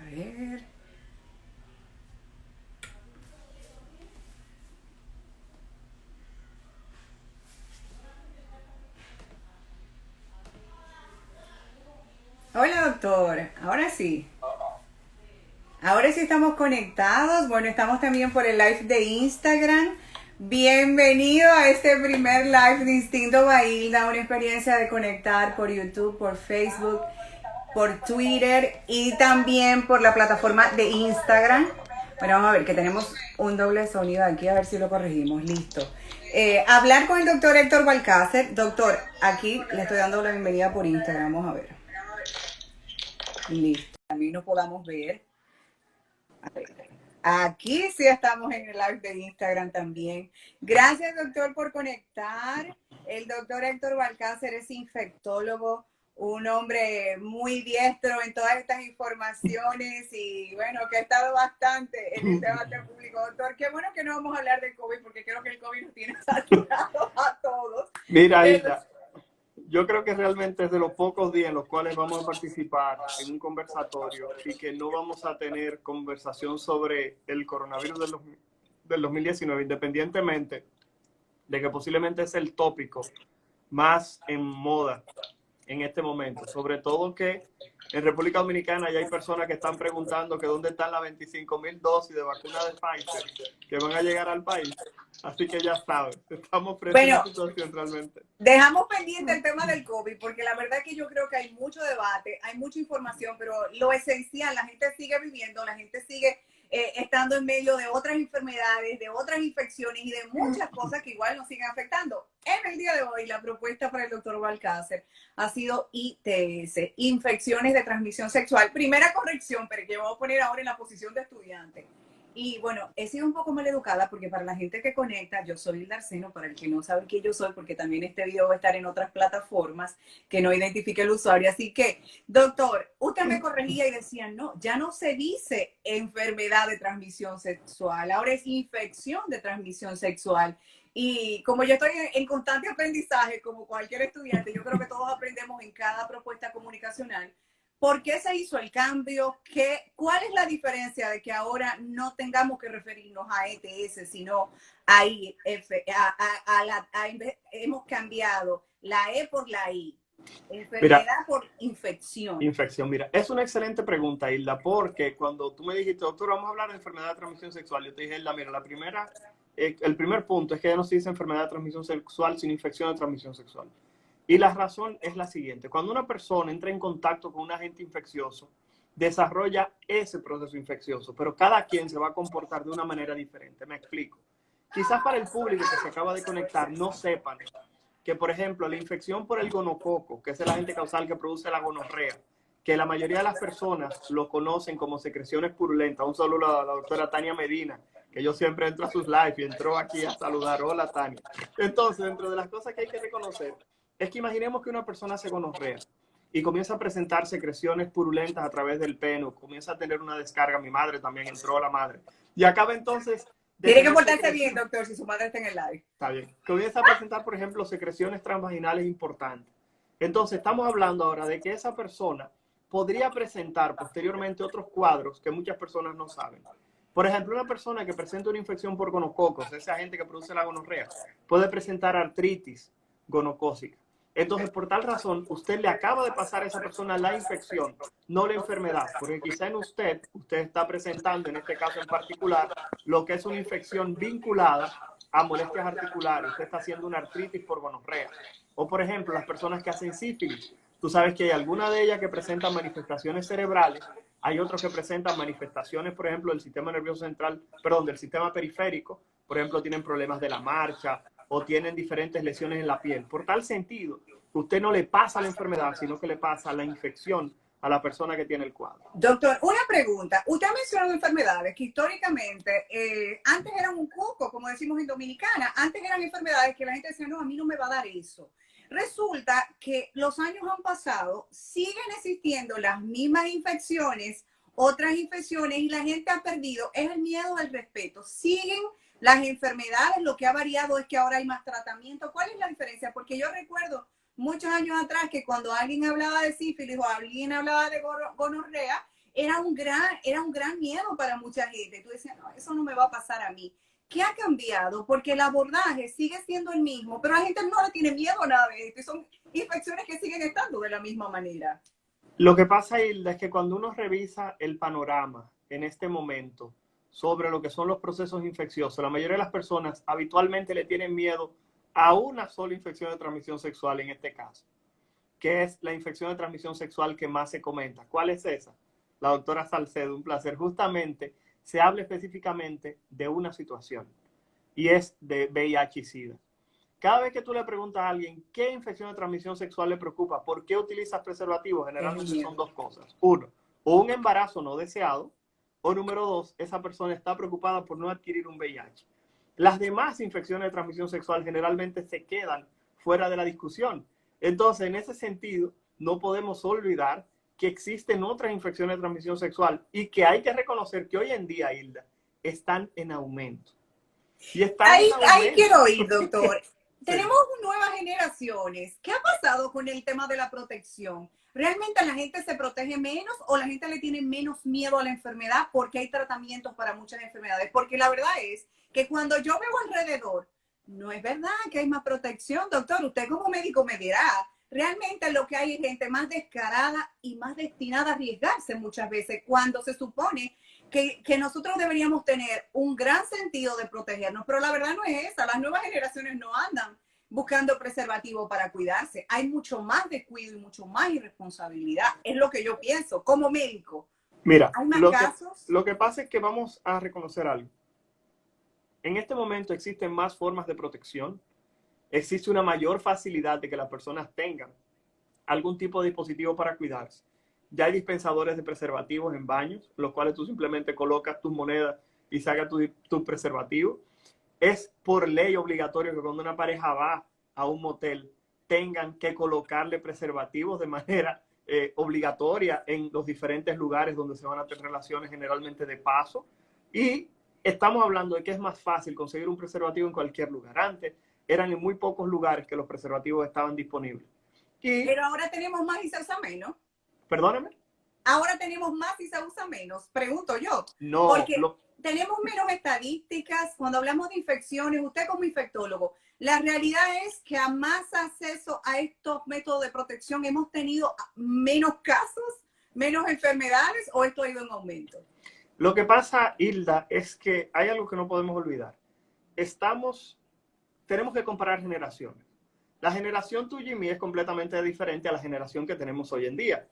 ver. Hola, doctor. Ahora sí. Ahora sí estamos conectados. Bueno, estamos también por el live de Instagram. Bienvenido a este primer live de Instinto Bailda, una experiencia de conectar por YouTube, por Facebook, por Twitter y también por la plataforma de Instagram. Bueno, vamos a ver que tenemos un doble sonido aquí, a ver si lo corregimos. Listo. Hablar con el doctor Héctor Balcácer. Doctor, aquí le estoy dando la bienvenida por Instagram. Vamos a ver. Listo. También nos podamos ver. A ver. Aquí sí estamos en el live de Instagram también. Gracias, doctor, por conectar. El doctor Héctor Balcácer es infectólogo, un hombre muy diestro en todas estas informaciones y bueno, que ha estado bastante en el debate público. Doctor, qué bueno que no vamos a hablar del COVID porque creo que el COVID nos tiene saturados a todos. Mira, Hilda, yo creo que realmente es de los pocos días en los cuales vamos a participar en un conversatorio y que no vamos a tener conversación sobre el coronavirus del 2019, independientemente de que posiblemente es el tópico más en moda en este momento. Sobre todo que en República Dominicana ya hay personas que están preguntando que dónde están las 25,000 dosis de vacuna de Pfizer que van a llegar al país. Así que ya saben, estamos frente a Bueno, una situación realmente. dejamos pendiente el tema del COVID, porque la verdad es que yo creo que hay mucho debate, hay mucha información, pero lo esencial, la gente sigue viviendo, la gente sigue estando en medio de otras enfermedades, de otras infecciones y de muchas cosas que igual nos siguen afectando. En el día de hoy, la propuesta para el doctor Balcácer ha sido ITS, infecciones de transmisión sexual. Primera corrección, pero que voy a poner ahora en la posición de estudiante. Y bueno, he sido un poco mal educada porque para la gente que conecta, yo soy Hilda Arseno, para el que no sabe quién yo soy, porque también este video va a estar en otras plataformas que no identifique el usuario. Así que, doctor, usted me corregía y decía, no, ya no se dice enfermedad de transmisión sexual, ahora es infección de transmisión sexual. Y como yo estoy en constante aprendizaje, como cualquier estudiante, yo creo que todos aprendemos en cada propuesta comunicacional. ¿Por qué se hizo el cambio? ¿Cuál es la diferencia de que ahora no tengamos que referirnos a ETS, sino a IF? Hemos cambiado la E por la I. Mira, Enfermedad por infección. infección, mira, es una excelente pregunta, Hilda, porque cuando tú me dijiste, doctor, vamos a hablar de enfermedad de transmisión sexual, yo te dije, Hilda, mira, el primer punto es que ya no se dice enfermedad de transmisión sexual, sino infección de transmisión sexual. Y la razón es la siguiente, cuando una persona entra en contacto con un agente infeccioso, desarrolla ese proceso infeccioso, pero cada quien se va a comportar de una manera diferente. Me explico. Quizás para el público que se acaba de conectar no sepan que, por ejemplo, la infección por el gonococo, que es el agente causal que produce la gonorrea, que la mayoría de las personas lo conocen como secreciones purulentas. Un saludo a la doctora Tania Medina, que yo siempre entro a sus live y entró aquí a saludar. Hola, Tania. Entonces, dentro de las cosas que hay que reconocer, es que imaginemos que una persona se gonorrea y comienza a presentar secreciones purulentas a través del pene, comienza a tener una descarga. Mi madre también entró, la madre. Y acaba entonces de Tiene que tener portarse bien, secreciones. doctor, si su madre está en el live. Está bien. Comienza a presentar, por ejemplo, secreciones transvaginales importantes. Entonces, estamos hablando ahora de que esa persona podría presentar posteriormente otros cuadros que muchas personas no saben. Por ejemplo, una persona que presenta una infección por gonococos, ese agente que produce la gonorrea, puede presentar artritis gonocócica. Entonces, por tal razón, usted le acaba de pasar a esa persona la infección, no la enfermedad, porque quizá en usted está presentando, en este caso en particular, lo que es una infección vinculada a molestias articulares. Usted está haciendo una artritis por gonorrea. O, por ejemplo, las personas que hacen sífilis. Tú sabes que hay algunas de ellas que presentan manifestaciones cerebrales, hay otros que presentan manifestaciones, por ejemplo, del sistema nervioso central, perdón, del sistema periférico. Por ejemplo, tienen problemas de la marcha o tienen diferentes lesiones en la piel. Por tal sentido, usted no le pasa la enfermedad, sino que le pasa la infección a la persona que tiene el cuadro. Doctor, una pregunta. Usted ha mencionado enfermedades que históricamente antes eran un cuco, como decimos en Dominicana. Antes eran enfermedades que la gente decía, no, a mí no me va a dar eso. Resulta que los años han pasado, siguen existiendo las mismas infecciones, otras infecciones, y la gente ha perdido, es el miedo al respeto. Siguen las enfermedades, lo que ha variado es que ahora hay más tratamiento. ¿Cuál es la diferencia? Porque yo recuerdo muchos años atrás que cuando alguien hablaba de sífilis o alguien hablaba de gonorrea, era un gran miedo para mucha gente. Tú decías, no, eso no me va a pasar a mí. ¿Qué ha cambiado? Porque el abordaje sigue siendo el mismo, pero la gente no le tiene miedo a nada de esto. Y son infecciones que siguen estando de la misma manera. Lo que pasa, Hilda, es que cuando uno revisa el panorama en este momento sobre lo que son los procesos infecciosos, la mayoría de las personas habitualmente le tienen miedo a una sola infección de transmisión sexual en este caso, que es la infección de transmisión sexual que más se comenta. ¿Cuál es esa? La doctora Salcedo, un placer. Justamente se habla específicamente de una situación y es de VIH y SIDA. Cada vez que tú le preguntas a alguien qué infección de transmisión sexual le preocupa, por qué utilizas preservativos, generalmente son dos cosas. Uno, o un embarazo no deseado, o número dos, esa persona está preocupada por no adquirir un VIH. Las demás infecciones de transmisión sexual generalmente se quedan fuera de la discusión. Entonces, en ese sentido, no podemos olvidar que existen otras infecciones de transmisión sexual y que hay que reconocer que hoy en día, Hilda, están en aumento. Y están Ahí, en aumento. ahí quiero ir, doctor. Tenemos nuevas generaciones. ¿Qué ha pasado con el tema de la protección? ¿Realmente la gente se protege menos o la gente le tiene menos miedo a la enfermedad porque hay tratamientos para muchas enfermedades? Porque la verdad es que cuando yo veo alrededor, no es verdad que hay más protección, doctor. Usted como médico me dirá, realmente lo que hay es gente más descarada y más destinada a arriesgarse muchas veces cuando se supone que nosotros deberíamos tener un gran sentido de protegernos, pero la verdad no es esa. Las nuevas generaciones no andan buscando preservativo para cuidarse. Hay mucho más descuido y mucho más irresponsabilidad. Es lo que yo pienso como médico. Mira, ¿Hay más casos? lo que pasa es que vamos a reconocer algo. En este momento existen más formas de protección, existe una mayor facilidad de que las personas tengan algún tipo de dispositivo para cuidarse. Ya hay dispensadores de preservativos en baños, los cuales tú simplemente colocas tus monedas y sacas tu preservativo. Es por ley obligatorio que cuando una pareja va a un motel tengan que colocarle preservativos de manera obligatoria en los diferentes lugares donde se van a tener relaciones, generalmente de paso. Y estamos hablando de que es más fácil conseguir un preservativo en cualquier lugar. Antes eran en muy pocos lugares que los preservativos estaban disponibles. Y, Pero ahora tenemos más y se usa menos. perdóneme, Ahora tenemos más y se usa menos, pregunto yo. no, Porque tenemos menos estadísticas cuando hablamos de infecciones. Usted como infectólogo, la realidad es que a más acceso a estos métodos de protección hemos tenido menos casos, menos enfermedades, o esto ha ido en aumento. lo que pasa, Hilda, es que hay algo que no podemos olvidar. Tenemos que comparar generaciones. La generación tuya y mía es completamente diferente a la generación que tenemos hoy en día.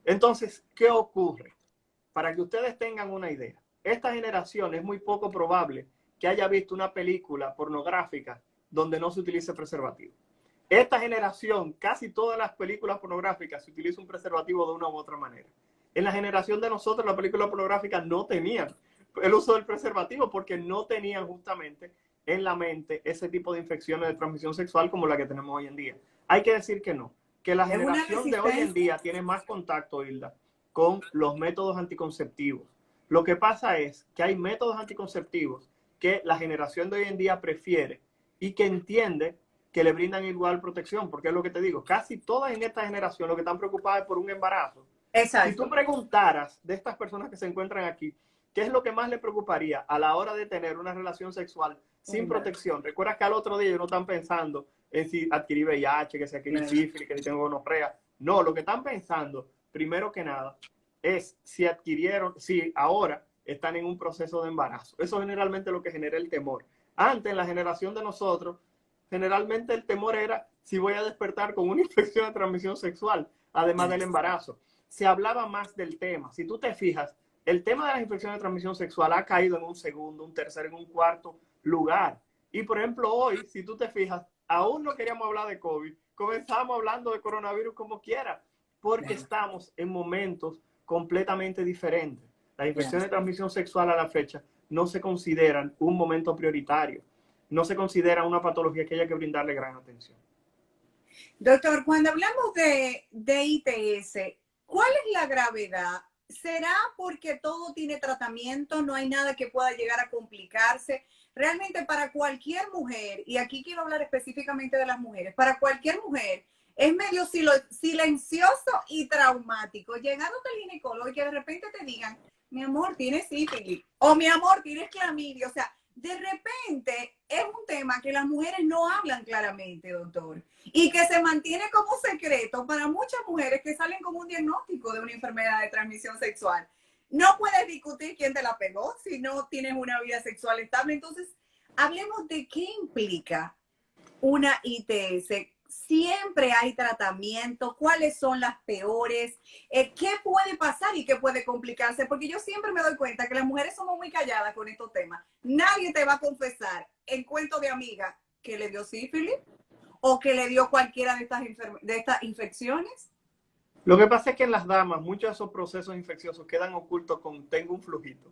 Entonces, ¿qué ocurre? Para que ustedes tengan una idea, esta generación es muy poco probable que haya visto una película pornográfica donde no se utilice preservativo. Esta generación, casi todas las películas pornográficas se utiliza un preservativo de una u otra manera. En la generación de nosotros, las películas pornográficas no tenían el uso del preservativo porque no tenían justamente en la mente ese tipo de infecciones de transmisión sexual como la que tenemos hoy en día. Hay que decir que no, que la generación de hoy en día tiene más contacto, Hilda, con los métodos anticonceptivos. Lo que pasa es que hay métodos anticonceptivos que la generación de hoy en día prefiere y que entiende que le brindan igual protección, porque es lo que te digo, casi todas en esta generación lo que están preocupadas es por un embarazo. Exacto. Si tú preguntaras de estas personas que se encuentran aquí, ¿qué es lo que más le preocuparía a la hora de tener una relación sexual sin protección? Recuerda que al otro día ellos no están pensando en si adquirí VIH, que si adquirí sífilis, que si tengo gonorrea. No, lo que están pensando, primero que nada, es si ahora están en un proceso de embarazo. Eso es generalmente lo que genera el temor. Antes, en la generación de nosotros, generalmente el temor era si voy a despertar con una infección de transmisión sexual, además del embarazo. Se hablaba más del tema. Si tú te fijas, el tema de las infecciones de transmisión sexual ha caído en un segundo, un tercer, en un cuarto lugar. Y por ejemplo, hoy, si tú te fijas, aún no queríamos hablar de COVID, comenzamos hablando de coronavirus como quiera, porque estamos en momentos completamente diferentes. Las infecciones de transmisión sexual a la fecha no se consideran un momento prioritario, no se considera una patología que haya que brindarle gran atención. Doctor, cuando hablamos de ITS, ¿cuál es la gravedad? ¿Será porque todo tiene tratamiento, no hay nada que pueda llegar a complicarse? Realmente para cualquier mujer, y aquí quiero hablar específicamente de las mujeres, para cualquier mujer es medio silencioso y traumático. Llegar al ginecólogo y que de repente te digan, mi amor, tienes sífilis, o mi amor, tienes clamidia. O sea, de repente es un tema que las mujeres no hablan claramente, doctor, y que se mantiene como secreto para muchas mujeres que salen con un diagnóstico de una enfermedad de transmisión sexual. No puedes discutir quién te la pegó si no tienes una vida sexual estable. Entonces, hablemos de qué implica una ITS. Siempre hay tratamiento, cuáles son las peores, qué puede pasar y qué puede complicarse, porque yo siempre me doy cuenta que las mujeres somos muy calladas con estos temas. Nadie te va a confesar en cuento de amiga que le dio sífilis o que le dio cualquiera de estas infecciones. Lo que pasa es que en las damas muchos de esos procesos infecciosos quedan ocultos con tengo un flujito.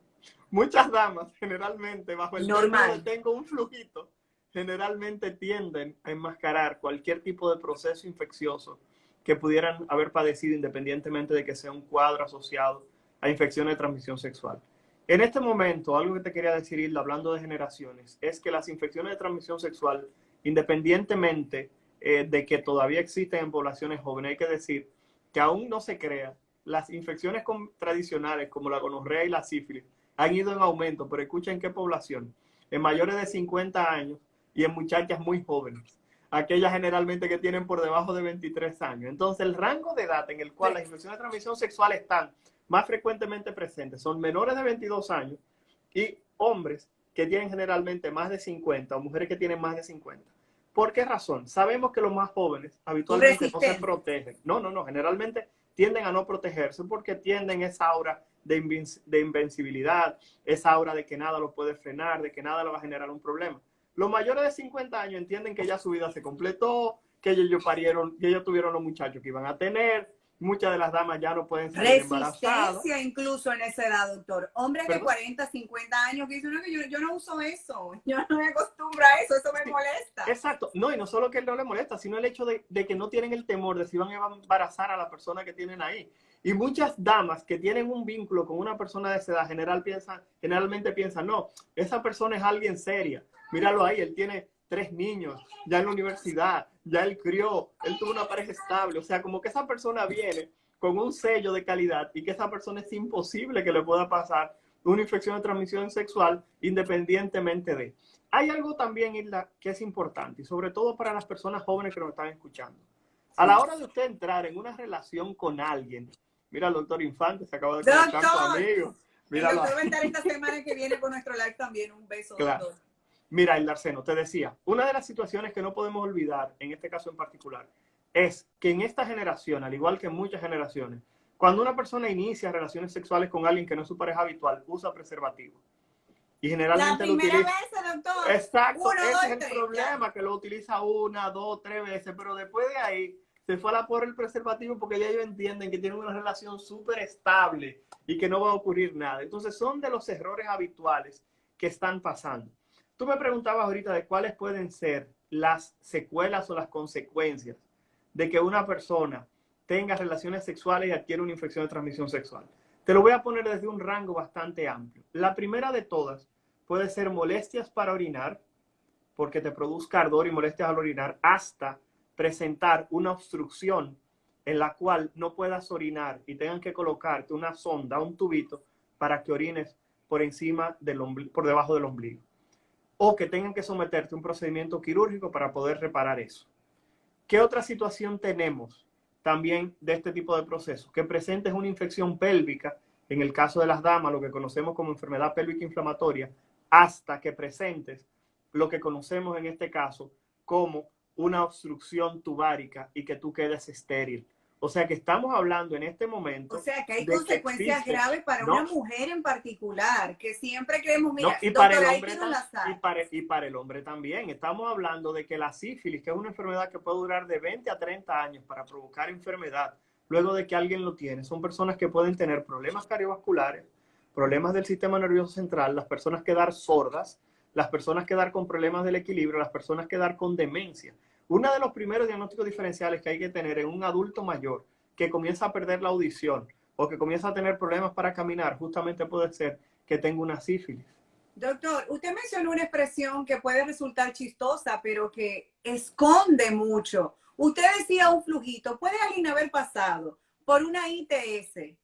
Muchas damas generalmente bajo el término de tengo un flujito generalmente tienden a enmascarar cualquier tipo de proceso infeccioso que pudieran haber padecido independientemente de que sea un cuadro asociado a infecciones de transmisión sexual. En este momento, algo que te quería decir, Hilda, hablando de generaciones, es que las infecciones de transmisión sexual, independientemente de que todavía existen en poblaciones jóvenes, hay que decir que aún no se crea, las infecciones tradicionales como la gonorrea y la sífilis han ido en aumento, pero escuchen en qué población, en mayores de 50 años y en muchachas muy jóvenes, aquellas generalmente que tienen por debajo de 23 años. Entonces, el rango de edad en el cual las infecciones de transmisión sexual están más frecuentemente presentes son menores de 22 años y hombres que tienen generalmente más de 50 o mujeres que tienen más de 50. ¿Por qué razón? Sabemos que los más jóvenes habitualmente no se protegen. No, generalmente tienden a no protegerse porque tienden esa aura de invencibilidad, esa aura de que nada lo puede frenar, de que nada le va a generar un problema. Los mayores de 50 años entienden que ya su vida se completó, que ellos parieron, que ellos tuvieron los muchachos que iban a tener. Muchas de las damas ya no pueden salir embarazadas. Resistencia incluso en esa edad, doctor. Hombres de 40, 50 años que dicen, no, que yo no uso eso, yo no me acostumbro a eso, eso me molesta. Exacto. No, y no solo que él no le molesta, sino el hecho de que no tienen el temor de si van a embarazar a la persona que tienen ahí. Y muchas damas que tienen un vínculo con una persona de esa edad generalmente piensan, no, esa persona es alguien seria. Míralo ahí, él tiene 3 niños, ya en la universidad, ya él crió, él tuvo una pareja estable. O sea, como que esa persona viene con un sello de calidad y que esa persona es imposible que le pueda pasar una infección de transmisión sexual independientemente de. Hay algo también, Isla, que es importante y sobre todo para las personas jóvenes que nos están escuchando. A la hora de usted entrar en una relación con alguien, mira, el doctor Infante se acaba de conectar con amigo. Míralo. El doctor va a estar esta semana que viene con nuestro live también. Un beso, claro. Doctor. Mira, el Arseno, te decía, una de las situaciones que no podemos olvidar, en este caso en particular, es que en esta generación, al igual que en muchas generaciones, cuando una persona inicia relaciones sexuales con alguien que no es su pareja habitual, usa preservativo. Y generalmente lo utiliza. Vez, doctor. Exacto, ese es el problema, ya. Que lo utiliza 1, 2, 3 veces, pero después de ahí se fue a la por el preservativo porque ya ellos entienden que tienen una relación súper estable y que no va a ocurrir nada. Entonces son de los errores habituales que están pasando. Tú me preguntabas ahorita de cuáles pueden ser las secuelas o las consecuencias de que una persona tenga relaciones sexuales y adquiera una infección de transmisión sexual. Te lo voy a poner desde un rango bastante amplio. La primera de todas puede ser molestias para orinar, porque te produzca ardor y molestias al orinar, hasta presentar una obstrucción en la cual no puedas orinar y tengan que colocarte una sonda, un tubito, para que orines por encima del ombligo, por debajo del ombligo. O que tengan que someterte a un procedimiento quirúrgico para poder reparar eso. ¿Qué otra situación tenemos también de este tipo de procesos? Que presentes una infección pélvica, en el caso de las damas, lo que conocemos como enfermedad pélvica inflamatoria, hasta que presentes lo que conocemos en este caso como una obstrucción tubárica y que tú quedes estéril. O sea que estamos hablando en este momento. O sea que hay consecuencias graves para una mujer en particular, que siempre creemos, mira, y para el hombre y para el hombre también. Estamos hablando de que la sífilis, que es una enfermedad que puede durar de 20 a 30 años para provocar enfermedad, luego de que alguien lo tiene, son personas que pueden tener problemas cardiovasculares, problemas del sistema nervioso central, las personas quedar sordas, las personas quedar con problemas del equilibrio, las personas quedar con demencia. Uno de los primeros diagnósticos diferenciales que hay que tener en un adulto mayor que comienza a perder la audición o que comienza a tener problemas para caminar, justamente puede ser que tenga una sífilis. Doctor, usted mencionó una expresión que puede resultar chistosa, pero que esconde mucho Usted decía un flujito. ¿Puede alguien haber pasado por una ITS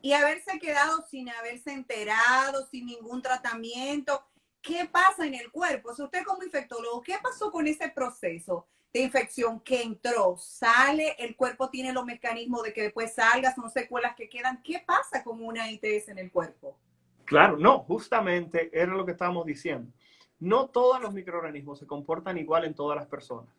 y haberse quedado sin haberse enterado, sin ningún tratamiento? ¿Qué pasa en el cuerpo? O sea, usted como infectólogo, ¿qué pasó con ese proceso de infección que entró, sale, el cuerpo tiene los mecanismos de que después salga, son secuelas que quedan? ¿Qué pasa con una ITS en el cuerpo? Claro, no, justamente era lo que estábamos diciendo. No todos los microorganismos se comportan igual en todas las personas.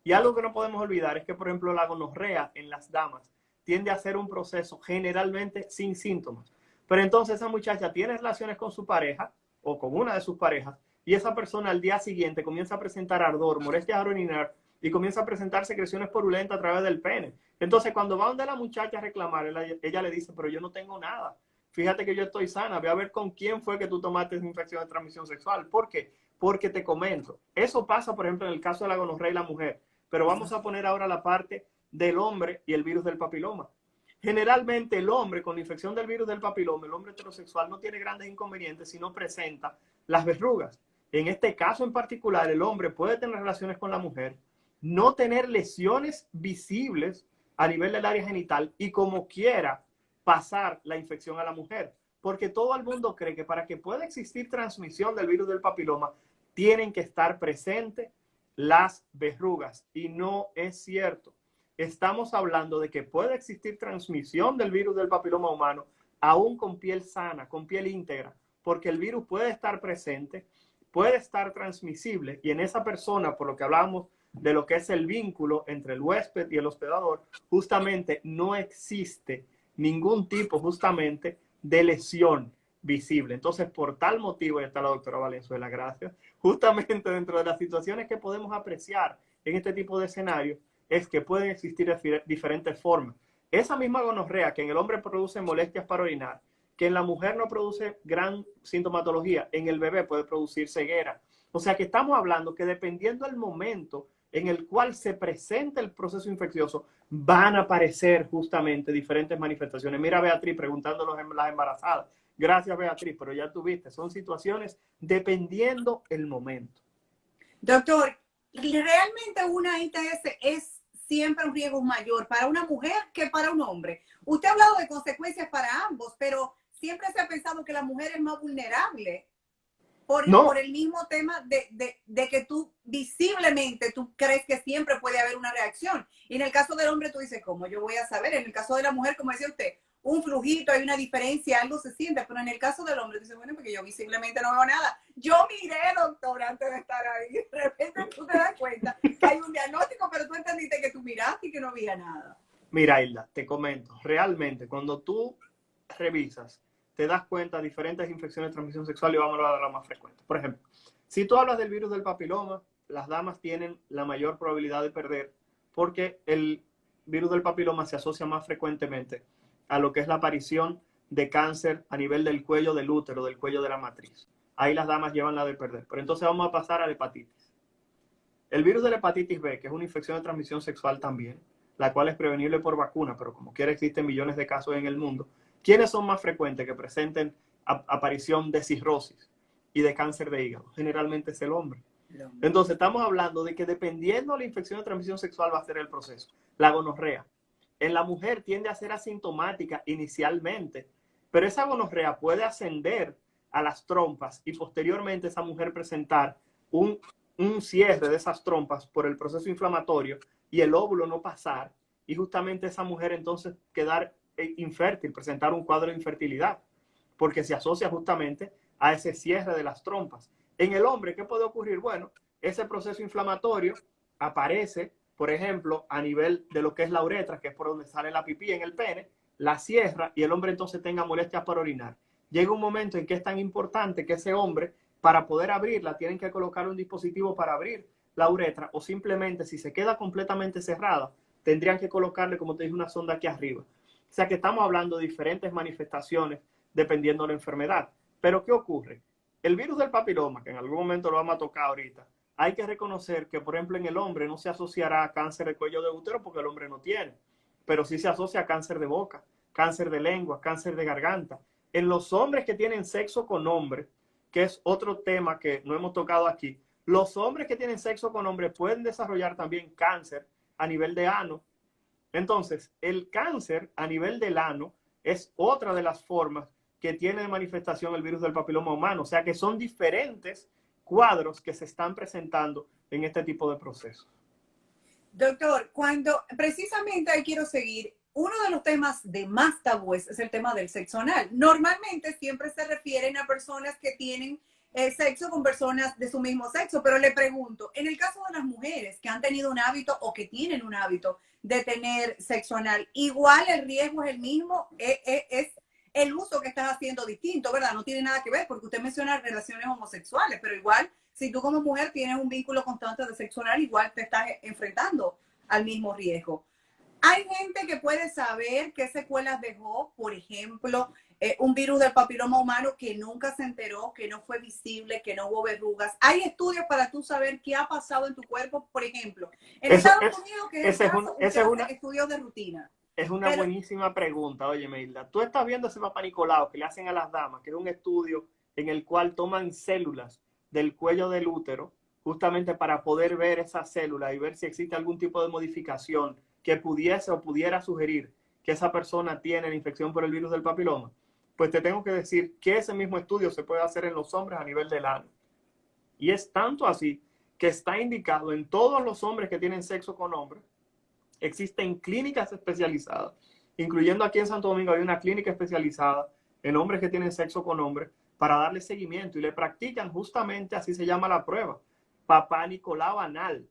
Y algo que no podemos olvidar es que, por ejemplo, la gonorrea en las damas tiende a ser un proceso generalmente sin síntomas. Pero entonces esa muchacha tiene relaciones con su pareja o con una de sus parejas y esa persona al día siguiente comienza a presentar ardor, molestias al orinar y comienza a presentar secreciones purulentas a través del pene. Entonces, cuando va donde la muchacha a reclamar, ella le dice, pero yo no tengo nada. Fíjate que yo estoy sana, ve a ver con quién fue que tú tomaste esa infección de transmisión sexual. ¿Por qué? Porque te comento, eso pasa, por ejemplo, en el caso de la gonorrea y la mujer, pero vamos a poner ahora la parte del hombre y el virus del papiloma. Generalmente el hombre con la infección del virus del papiloma, el hombre heterosexual, no tiene grandes inconvenientes si no presenta las verrugas. En este caso en particular, el hombre puede tener relaciones con la mujer, no tener lesiones visibles a nivel del área genital y como quiera pasar la infección a la mujer. Porque todo el mundo cree que para que pueda existir transmisión del virus del papiloma, tienen que estar presentes las verrugas. Y no es cierto. Estamos hablando de que puede existir transmisión del virus del papiloma humano aún con piel sana, con piel íntegra, porque el virus puede estar presente, puede estar transmisible y en esa persona, por lo que hablábamos de lo que es el vínculo entre el huésped y el hospedador, justamente no existe ningún tipo justamente de lesión visible. Entonces, por tal motivo, ya está la doctora Valenzuela, gracias, justamente dentro de las situaciones que podemos apreciar en este tipo de escenarios, es que pueden existir diferentes formas. Esa misma gonorrea que en el hombre produce molestias para orinar, que en la mujer no produce gran sintomatología, en el bebé puede producir ceguera. O sea que estamos hablando que dependiendo del momento en el cual se presenta el proceso infeccioso, van a aparecer justamente diferentes manifestaciones. Mira, Beatriz, preguntándonos en las embarazadas. Gracias, Beatriz, pero ya tuviste. Son situaciones dependiendo el momento. Doctor, realmente una ITS es siempre un riesgo mayor para una mujer que para un hombre. Usted ha hablado de consecuencias para ambos, pero siempre se ha pensado que la mujer es más vulnerable por el mismo tema de que tú visiblemente tú crees que siempre puede haber una reacción. Y en el caso del hombre tú dices, ¿cómo yo voy a saber? En el caso de la mujer, como decía usted, un flujito, hay una diferencia, algo se siente, pero en el caso del hombre, dice, bueno, porque yo visiblemente no veo nada. Yo miré, doctor, antes de estar ahí. De repente tú te das cuenta que hay un diagnóstico, pero tú entendiste que tú miraste y que no había nada. Mira, Hilda, te comento, realmente cuando tú revisas, te das cuenta de diferentes infecciones de transmisión sexual y vamos a hablar de las más frecuentes. Por ejemplo, si tú hablas del virus del papiloma, las damas tienen la mayor probabilidad de perder porque el virus del papiloma se asocia más frecuentemente a lo que es la aparición de cáncer a nivel del cuello del útero, del cuello de la matriz. Ahí las damas llevan la de perder. Pero entonces vamos a pasar a la hepatitis. El virus de la hepatitis B, que es una infección de transmisión sexual también, la cual es prevenible por vacuna, pero como quiera existen millones de casos en el mundo. ¿Quiénes son más frecuentes que presenten aparición de cirrosis y de cáncer de hígado? Generalmente es el hombre. Entonces estamos hablando de que dependiendo de la infección de transmisión sexual va a ser el proceso. La gonorrea. En la mujer tiende a ser asintomática inicialmente, pero esa gonorrea puede ascender a las trompas y posteriormente esa mujer presentar un cierre de esas trompas por el proceso inflamatorio y el óvulo no pasar y justamente esa mujer entonces quedar infértil, presentar un cuadro de infertilidad, porque se asocia justamente a ese cierre de las trompas. En el hombre, ¿qué puede ocurrir? Bueno, ese proceso inflamatorio aparece, por ejemplo, a nivel de lo que es la uretra, que es por donde sale la pipí en el pene, la cierra y el hombre entonces tenga molestias para orinar. Llega un momento en que es tan importante que ese hombre, para poder abrirla, tienen que colocar un dispositivo para abrir la uretra o simplemente si se queda completamente cerrada, tendrían que colocarle, como te dije, una sonda aquí arriba. O sea que estamos hablando de diferentes manifestaciones dependiendo de la enfermedad. Pero ¿qué ocurre? El virus del papiloma, que en algún momento lo vamos a tocar ahorita, hay que reconocer que, por ejemplo, en el hombre no se asociará a cáncer de cuello de útero porque el hombre no tiene, pero sí se asocia a cáncer de boca, cáncer de lengua, cáncer de garganta. En los hombres que tienen sexo con hombres, que es otro tema que no hemos tocado aquí, los hombres que tienen sexo con hombres pueden desarrollar también cáncer a nivel de ano. Entonces, el cáncer a nivel del ano es otra de las formas que tiene de manifestación el virus del papiloma humano. O sea que son diferentes cuadros que se están presentando en este tipo de procesos. Doctor, cuando precisamente ahí quiero seguir, uno de los temas de más tabúes es el tema del sexo anal. Normalmente siempre se refieren a personas que tienen sexo con personas de su mismo sexo, pero le pregunto, en el caso de las mujeres que han tenido un hábito o que tienen un hábito de tener sexo anal, igual el riesgo es el mismo, es el uso que estás haciendo distinto, ¿verdad? No tiene nada que ver, porque usted menciona relaciones homosexuales, pero igual, si tú como mujer tienes un vínculo constante de sexo anal, igual te estás enfrentando al mismo riesgo. Hay gente que puede saber qué secuelas dejó, por ejemplo, un virus del papiloma humano que nunca se enteró, que no fue visible, que no hubo verrugas. Hay estudios para tú saber qué ha pasado en tu cuerpo, por ejemplo. En Estados Unidos, que es el caso, usted hace estudios de rutina. Es una buenísima pregunta. Oye, Meilda, tú estás viendo ese Papá Nicolau que le hacen a las damas, que es un estudio en el cual toman células del cuello del útero, justamente para poder ver esas células y ver si existe algún tipo de modificación que pudiese o pudiera sugerir que esa persona tiene la infección por el virus del papiloma. Pues te tengo que decir que ese mismo estudio se puede hacer en los hombres a nivel del ano. Y es tanto así que está indicado en todos los hombres que tienen sexo con hombres. Existen clínicas especializadas, incluyendo aquí en Santo Domingo hay una clínica especializada en hombres que tienen sexo con hombres para darle seguimiento y le practican justamente, así se llama la prueba, Papá Nicolau anal.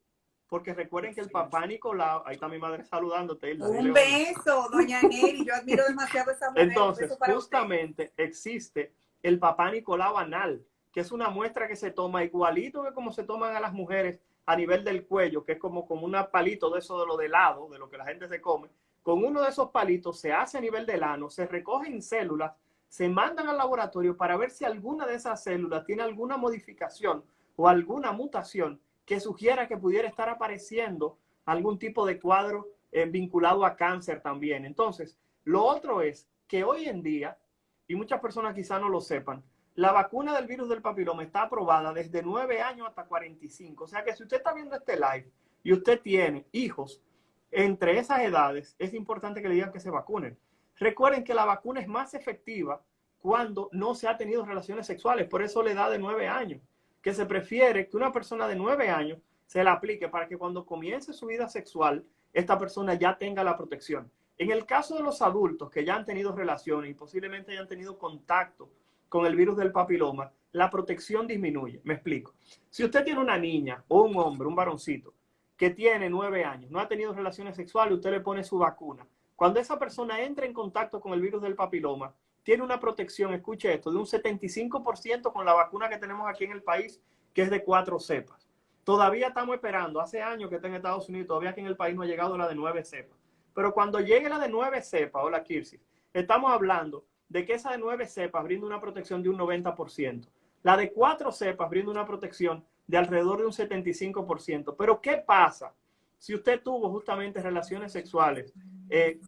Porque recuerden que el Papá Nicolau, ahí está mi madre saludándote. Hilda, un beso, doña Neri, yo admiro demasiado a esa mujer. Entonces, justamente existe el Papá Nicolau anal, que es una muestra que se toma igualito que como se toman a las mujeres a nivel del cuello, que es como un palito de eso de lo de lado, de lo que la gente se come. Con uno de esos palitos se hace a nivel del ano, se recogen células, se mandan al laboratorio para ver si alguna de esas células tiene alguna modificación o alguna mutación que sugiera que pudiera estar apareciendo algún tipo de cuadro vinculado a cáncer también. Entonces, lo otro es que hoy en día, y muchas personas quizá no lo sepan, la vacuna del virus del papiloma está aprobada desde 9 años hasta 45. O sea que si usted está viendo este live y usted tiene hijos entre esas edades, es importante que le digan que se vacunen. Recuerden que la vacuna es más efectiva cuando no se ha tenido relaciones sexuales. Por eso la edad de 9 años, que se prefiere que una persona de 9 años se la aplique para que cuando comience su vida sexual, esta persona ya tenga la protección. En el caso de los adultos que ya han tenido relaciones y posiblemente hayan tenido contacto con el virus del papiloma, la protección disminuye. Me explico. Si usted tiene una niña o un hombre, un varoncito, que tiene 9 años, no ha tenido relaciones sexuales, usted le pone su vacuna. Cuando esa persona entra en contacto con el virus del papiloma, tiene una protección, escuche esto, de un 75% con la vacuna que tenemos aquí en el país, que es de 4 cepas. Todavía estamos esperando, hace años que está en Estados Unidos, todavía aquí en el país no ha llegado la de 9 cepas. Pero cuando llegue la de 9 cepas, hola Kirsi, estamos hablando de que esa de 9 cepas brinda una protección de un 90%. La de 4 cepas brinda una protección de alrededor de un 75%. Pero ¿qué pasa si usted tuvo justamente relaciones sexuales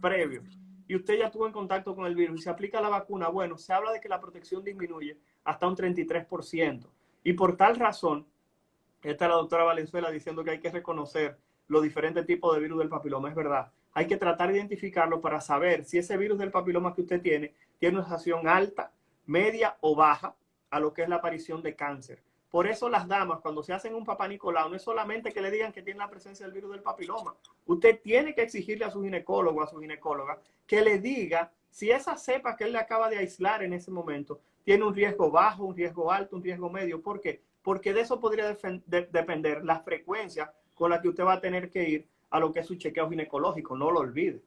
previos y usted ya estuvo en contacto con el virus y se aplica la vacuna? Bueno, se habla de que la protección disminuye hasta un 33%. Y por tal razón, esta es la doctora Valenzuela diciendo que hay que reconocer los diferentes tipos de virus del papiloma. Es verdad. Hay que tratar de identificarlo para saber si ese virus del papiloma que usted tiene una asociación alta, media o baja a lo que es la aparición de cáncer. Por eso las damas, cuando se hacen un Papá Nicolau, no es solamente que le digan que tiene la presencia del virus del papiloma. Usted tiene que exigirle a su ginecólogo o a su ginecóloga que le diga si esa cepa que él le acaba de aislar en ese momento tiene un riesgo bajo, un riesgo alto, un riesgo medio. ¿Por qué? Porque de eso podría depender la frecuencia con la que usted va a tener que ir a lo que es su chequeo ginecológico. No lo olvide.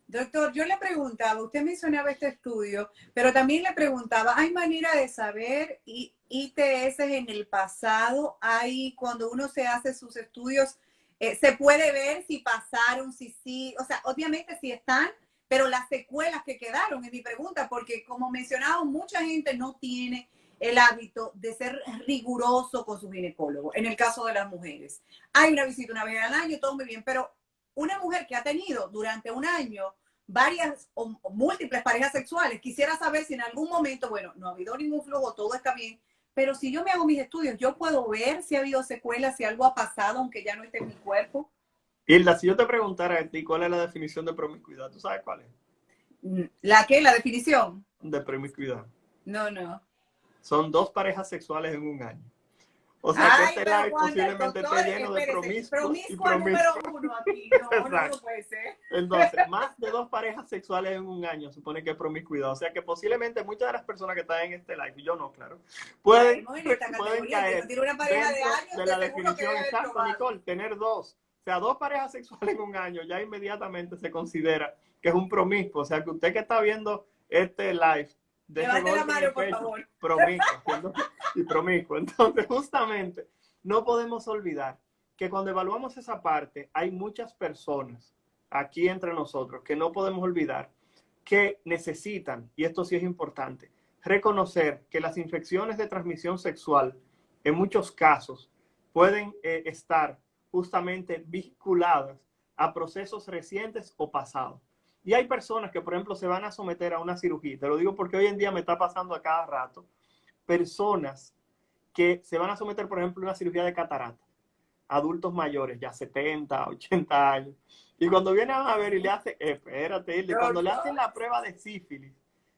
Doctor, yo le preguntaba, usted mencionaba este estudio, pero también le preguntaba, ¿hay manera de saber ITS en el pasado? ¿Hay cuando uno se hace sus estudios, se puede ver si pasaron, si sí? O sea, obviamente si están, pero las secuelas que quedaron es mi pregunta, porque como mencionaba, mucha gente no tiene el hábito de ser riguroso con su ginecólogo. En el caso de las mujeres, hay una visita una vez al año, todo muy bien, pero una mujer que ha tenido durante un año varias o múltiples parejas sexuales, quisiera saber si en algún momento, bueno, no ha habido ningún flujo, todo está bien, pero si yo me hago mis estudios, yo puedo ver si ha habido secuelas, si algo ha pasado, aunque ya no esté en mi cuerpo. Hilda, si yo te preguntara a ti cuál es la definición de promiscuidad, ¿tú sabes cuál es? ¿La qué? ¿La definición? De promiscuidad. No, no. Son 2 parejas sexuales en un año. O sea que Ay, este pero live Wanda, el posiblemente doctor, esté lleno de espérese, promiscuos y promiscua número promiscuos. 1 aquí. No, no, no Exacto. puede ser. Entonces, más de 2 parejas sexuales en un año supone que es promiscuidad. O sea que posiblemente muchas de las personas que están en este live, y yo no, claro, pueden, Caemos en esta pueden categoría. Que no caer tiene una pareja de dentro años, de de la seguro que definición debe haber exacta, probado. Nicole, tener 2. O sea, 2 parejas sexuales en un año ya inmediatamente se considera que es un promiscuo. O sea que usted que está viendo este live, de ese Levante la golpe en el mano, por pecho, favor. promiscuo, y promiscuo. Entonces, justamente, no podemos olvidar que cuando evaluamos esa parte, hay muchas personas aquí entre nosotros que no podemos olvidar que necesitan, y esto sí es importante, reconocer que las infecciones de transmisión sexual en muchos casos pueden estar justamente vinculadas a procesos recientes o pasados. Y hay personas que, por ejemplo, se van a someter a una cirugía. Te lo digo porque hoy en día me está pasando a cada rato. Personas que se van a someter, por ejemplo, a una cirugía de catarata. Adultos mayores, ya 70, 80 años. Y cuando vienen a ver y le hacen, espérate, y cuando le hacen la prueba de sífilis,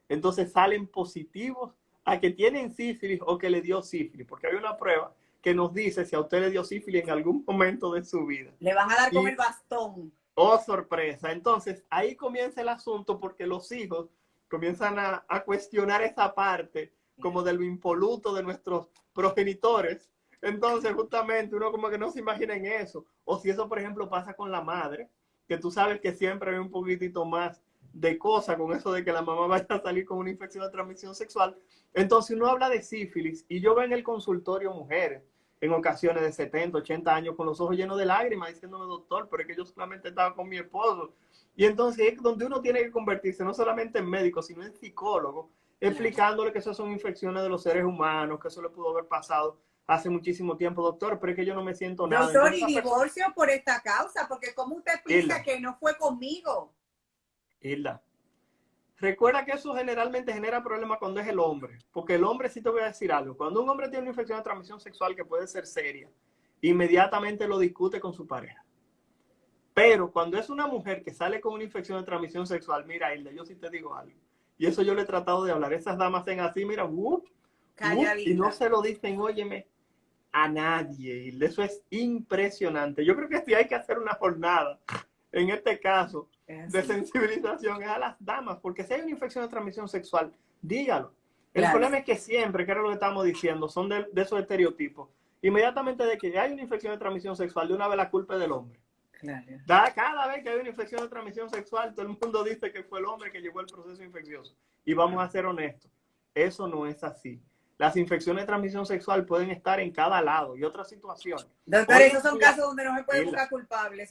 entonces salen positivos a que tienen sífilis o que le dio sífilis, porque hay una prueba que nos dice si a usted le dio sífilis en algún momento de su vida. Le van a dar con el bastón. Oh, sorpresa. Entonces, ahí comienza el asunto porque los hijos comienzan a cuestionar esa parte como de lo impoluto de nuestros progenitores. Entonces, justamente, uno como que no se imagina en eso. O si eso, por ejemplo, pasa con la madre, que tú sabes que siempre hay un poquitito más de cosa con eso de que la mamá vaya a salir con una infección de transmisión sexual. Entonces, uno habla de sífilis y yo veo en el consultorio mujeres en ocasiones de 70, 80 años con los ojos llenos de lágrimas diciéndome, doctor, pero es que yo solamente estaba con mi esposo. Y entonces es donde uno tiene que convertirse no solamente en médico, sino en psicólogo, explicándole que eso son infecciones de los seres humanos, que eso le pudo haber pasado hace muchísimo tiempo, doctor, pero es que yo no me siento nada. Doctor, Entonces, y divorcio por esta causa, porque ¿cómo usted explica que no fue conmigo? Hilda, recuerda que eso generalmente genera problemas cuando es el hombre, porque el hombre, sí te voy a decir algo, cuando un hombre tiene una infección de transmisión sexual que puede ser seria, inmediatamente lo discute con su pareja. Pero cuando es una mujer que sale con una infección de transmisión sexual, mira, Hilda, yo sí te digo algo, y eso yo le he tratado de hablar, esas damas hacen así, mira, y no se lo dicen, óyeme, a nadie, Hilda, eso es impresionante. Yo creo que sí hay que hacer una jornada, en este caso, de sensibilización a las damas, porque si hay una infección de transmisión sexual, dígalo. El problema es que siempre, que era lo que estamos diciendo, son de esos estereotipos. Inmediatamente de que hay una infección de transmisión sexual, de una vez la culpa es del hombre. Cada vez que hay una infección de transmisión sexual, todo el mundo dice que fue el hombre que llevó el proceso infeccioso. Y vamos a ser honestos, eso no es así. Las infecciones de transmisión sexual pueden estar en cada lado y otra situación. Doctor, esos son casos donde no se puede buscar culpable.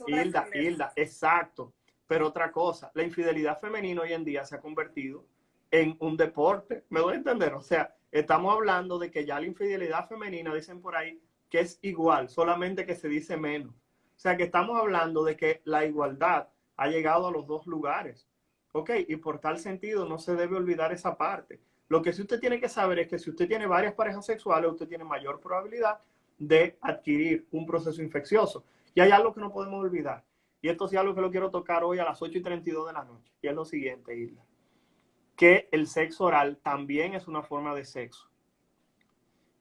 Hilda, exacto. Pero otra cosa, la infidelidad femenina hoy en día se ha convertido en un deporte. ¿Me doy a entender? O sea, estamos hablando de que ya la infidelidad femenina, dicen por ahí, que es igual, solamente que se dice menos. O sea, que estamos hablando de que la igualdad ha llegado a los dos lugares. ¿Ok? Y por tal sentido no se debe olvidar esa parte. Lo que sí usted tiene que saber es que si usted tiene varias parejas sexuales, usted tiene mayor probabilidad de adquirir un proceso infeccioso. Y hay algo que no podemos olvidar. Y esto sí es algo que lo quiero tocar hoy a las 8:32 de la noche. Y es lo siguiente, Hilda. Que el sexo oral también es una forma de sexo.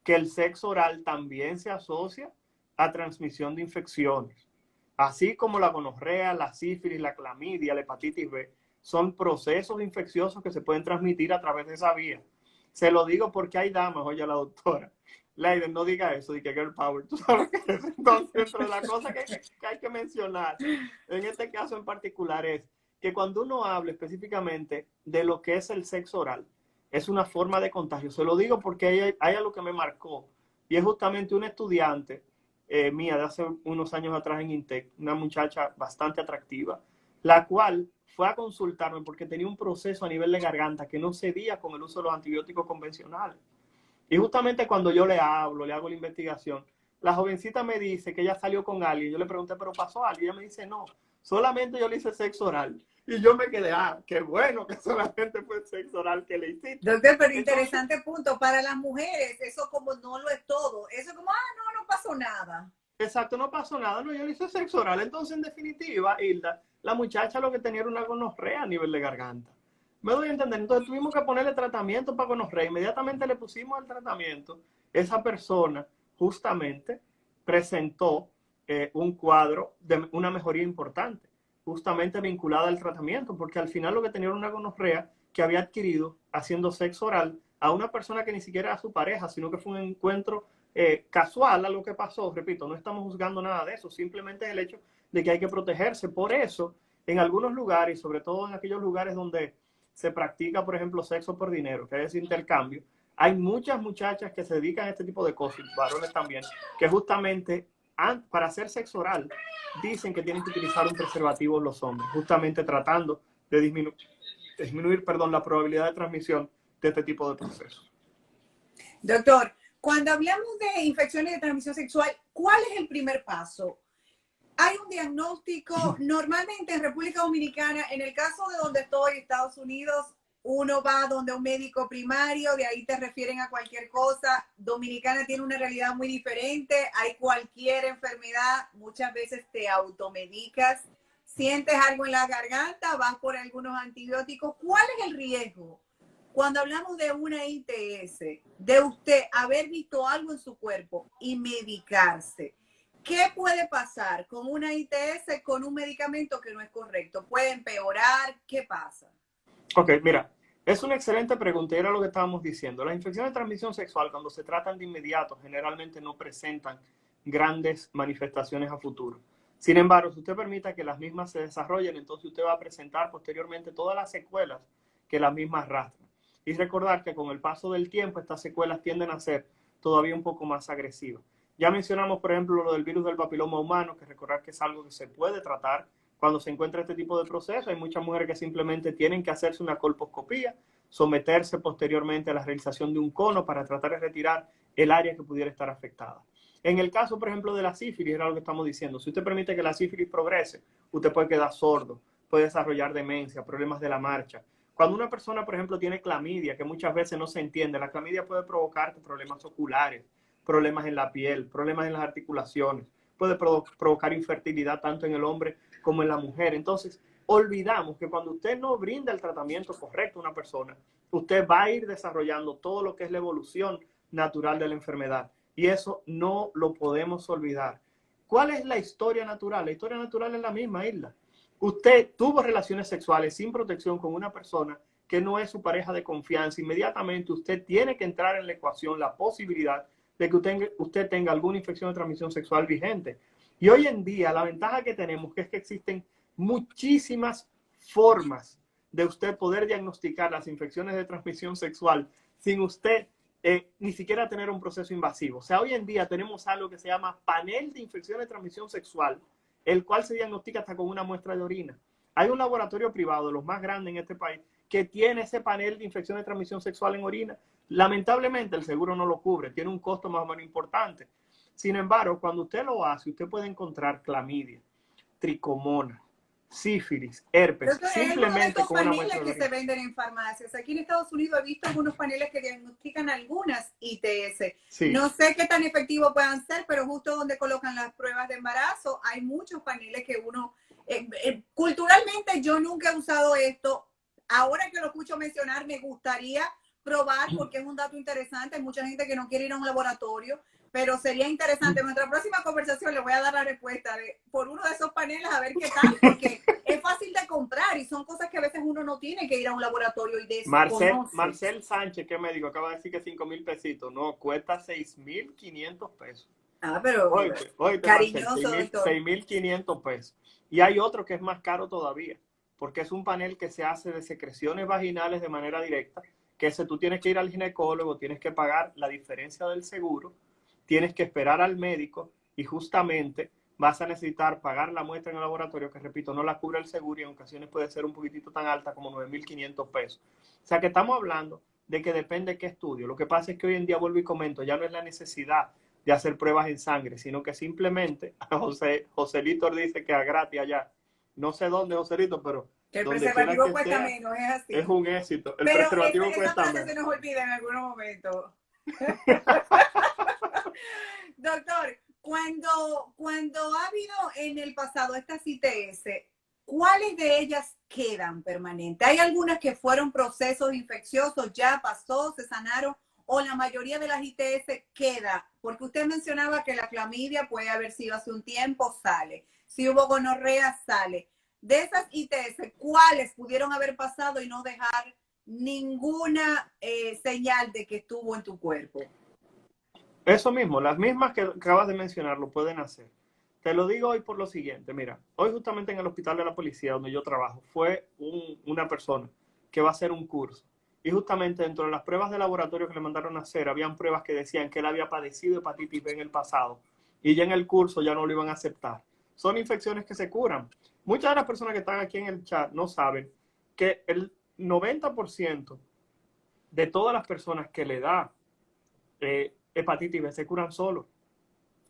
Que el sexo oral también se asocia a transmisión de infecciones. Así como la gonorrea, la sífilis, la clamidia, la hepatitis B, son procesos infecciosos que se pueden transmitir a través de esa vía. Se lo digo porque hay damas, oye la doctora, Leiden, no diga eso, de que girl power, tú sabes que es. Entonces, dentro de la cosa que hay que mencionar, en este caso en particular, es que cuando uno habla específicamente de lo que es el sexo oral, es una forma de contagio. Se lo digo porque hay algo que me marcó, y es justamente un estudiante mía de hace unos años atrás en Intec, una muchacha bastante atractiva, la cual fue a consultarme porque tenía un proceso a nivel de garganta que no cedía con el uso de los antibióticos convencionales. Y justamente cuando yo le hablo, le hago la investigación, la jovencita me dice que ella salió con alguien. Yo le pregunté, ¿pero pasó algo? Y ella me dice, no, solamente yo le hice sexo oral. Y yo me quedé, qué bueno que solamente fue sexo oral que le hiciste. Doctor, pero interesante punto. Para las mujeres, eso como no lo es todo. Eso como, no pasó nada. Exacto, no pasó nada, no, yo le hice sexo oral. Entonces, en definitiva, Hilda, la muchacha lo que tenía era una gonorrea a nivel de garganta. Me doy a entender. Entonces tuvimos que ponerle tratamiento para gonorrea. Inmediatamente le pusimos el tratamiento. Esa persona justamente presentó un cuadro de una mejoría importante, justamente vinculada al tratamiento, porque al final lo que tenía era una gonorrea que había adquirido haciendo sexo oral a una persona que ni siquiera era su pareja, sino que fue un encuentro casual a lo que pasó. Repito, no estamos juzgando nada de eso, simplemente es el hecho de que hay que protegerse. Por eso, en algunos lugares, sobre todo en aquellos lugares donde se practica, por ejemplo, sexo por dinero, que hay ese intercambio, hay muchas muchachas que se dedican a este tipo de cosas, y varones también, que justamente para hacer sexo oral dicen que tienen que utilizar un preservativo los hombres, justamente tratando de disminuir, la probabilidad de transmisión de este tipo de procesos. Doctor, cuando hablamos de infecciones de transmisión sexual, ¿cuál es el primer paso? Hay un diagnóstico, normalmente en República Dominicana, en el caso de donde estoy, Estados Unidos, uno va donde un médico primario, de ahí te refieren a cualquier cosa. Dominicana tiene una realidad muy diferente, hay cualquier enfermedad, muchas veces te automedicas, sientes algo en la garganta, vas por algunos antibióticos. ¿Cuál es el riesgo? Cuando hablamos de una ITS, de usted haber visto algo en su cuerpo y medicarse, ¿qué puede pasar con una ITS con un medicamento que no es correcto? ¿Puede empeorar? ¿Qué pasa? Ok, mira, es una excelente pregunta y era lo que estábamos diciendo. Las infecciones de transmisión sexual, cuando se tratan de inmediato, generalmente no presentan grandes manifestaciones a futuro. Sin embargo, si usted permite que las mismas se desarrollen, entonces usted va a presentar posteriormente todas las secuelas que las mismas arrastran. Y recordar que con el paso del tiempo estas secuelas tienden a ser todavía un poco más agresivas. Ya mencionamos, por ejemplo, lo del virus del papiloma humano, que recordar que es algo que se puede tratar cuando se encuentra este tipo de proceso. Hay muchas mujeres que simplemente tienen que hacerse una colposcopía, someterse posteriormente a la realización de un cono para tratar de retirar el área que pudiera estar afectada. En el caso, por ejemplo, de la sífilis, era lo que estamos diciendo. Si usted permite que la sífilis progrese, usted puede quedar sordo, puede desarrollar demencia, problemas de la marcha. Cuando una persona, por ejemplo, tiene clamidia, que muchas veces no se entiende, la clamidia puede provocar problemas oculares, problemas en la piel, problemas en las articulaciones, puede provocar infertilidad tanto en el hombre como en la mujer. Entonces, olvidamos que cuando usted no brinda el tratamiento correcto a una persona, usted va a ir desarrollando todo lo que es la evolución natural de la enfermedad. Y eso no lo podemos olvidar. ¿Cuál es la historia natural? La historia natural es la misma, Isla. Usted tuvo relaciones sexuales sin protección con una persona que no es su pareja de confianza. Inmediatamente usted tiene que entrar en la ecuación la posibilidad de que usted tenga alguna infección de transmisión sexual vigente. Y hoy en día la ventaja que tenemos es que existen muchísimas formas de usted poder diagnosticar las infecciones de transmisión sexual sin usted ni siquiera tener un proceso invasivo. O sea, hoy en día tenemos algo que se llama panel de infecciones de transmisión sexual, el cual se diagnostica hasta con una muestra de orina. Hay un laboratorio privado, de los más grandes en este país, que tiene ese panel de infecciones de transmisión sexual en orina. Lamentablemente el seguro no lo cubre, tiene un costo más o menos importante. Sin embargo, cuando usted lo hace, usted puede encontrar clamidia, tricomona, sífilis, herpes, Doctor, simplemente con una muestra de que orina. se venden en farmacias. Aquí en Estados Unidos he visto algunos paneles que diagnostican algunas ITS. Sí. No sé qué tan efectivos puedan ser, pero justo donde colocan las pruebas de embarazo, hay muchos paneles que uno... culturalmente yo nunca he usado esto. Ahora que lo escucho mencionar, me gustaría probar porque es un dato interesante. Hay mucha gente que no quiere ir a un laboratorio, pero sería interesante. En nuestra próxima conversación le voy a dar la respuesta por uno de esos paneles a ver qué tal, porque es fácil de comprar y son cosas que a veces uno no tiene que ir a un laboratorio y desconoce. Marcel Sánchez, que médico, acaba de decir que 5,000 pesitos. No, cuesta 6,500 pesos. Ah, pero oíste, cariñoso, Marcel, 6,500 pesos. Y hay otro que es más caro todavía, porque es un panel que se hace de secreciones vaginales de manera directa, que ese tú tienes que ir al ginecólogo, tienes que pagar la diferencia del seguro, tienes que esperar al médico y justamente vas a necesitar pagar la muestra en el laboratorio, que repito, no la cubre el seguro y en ocasiones puede ser un poquitito tan alta como 9,500 pesos. O sea que estamos hablando de que depende de qué estudio. Lo que pasa es que hoy en día, vuelvo y comento, ya no es la necesidad de hacer pruebas en sangre, sino que simplemente, Joselito dice que a gratis allá, no sé dónde, Joselito, pero que el preservativo cuesta sea, menos, es así. Es un éxito. El pero preservativo cuesta esa menos. se nos olvida en algún momento. Doctor, Cuando ha habido en el pasado estas ITS, ¿cuáles de ellas quedan permanentes? ¿Hay algunas que fueron procesos infecciosos, ya pasó, se sanaron, o la mayoría de las ITS queda? Porque usted mencionaba que la clamidia puede haber sido hace un tiempo, sale. Si hubo gonorrea, sale. De esas ITS, ¿cuáles pudieron haber pasado y no dejar ninguna señal de que estuvo en tu cuerpo? Eso mismo, las mismas que acabas de mencionar lo pueden hacer. Te lo digo hoy por lo siguiente, mira, hoy justamente en el hospital de la policía donde yo trabajo, fue una persona que va a hacer un curso. Y justamente dentro de las pruebas de laboratorio que le mandaron a hacer, habían pruebas que decían que él había padecido hepatitis B en el pasado. Y ya en el curso ya no lo iban a aceptar. Son infecciones que se curan. Muchas de las personas que están aquí en el chat no saben que el 90% de todas las personas que le da hepatitis B se curan solos,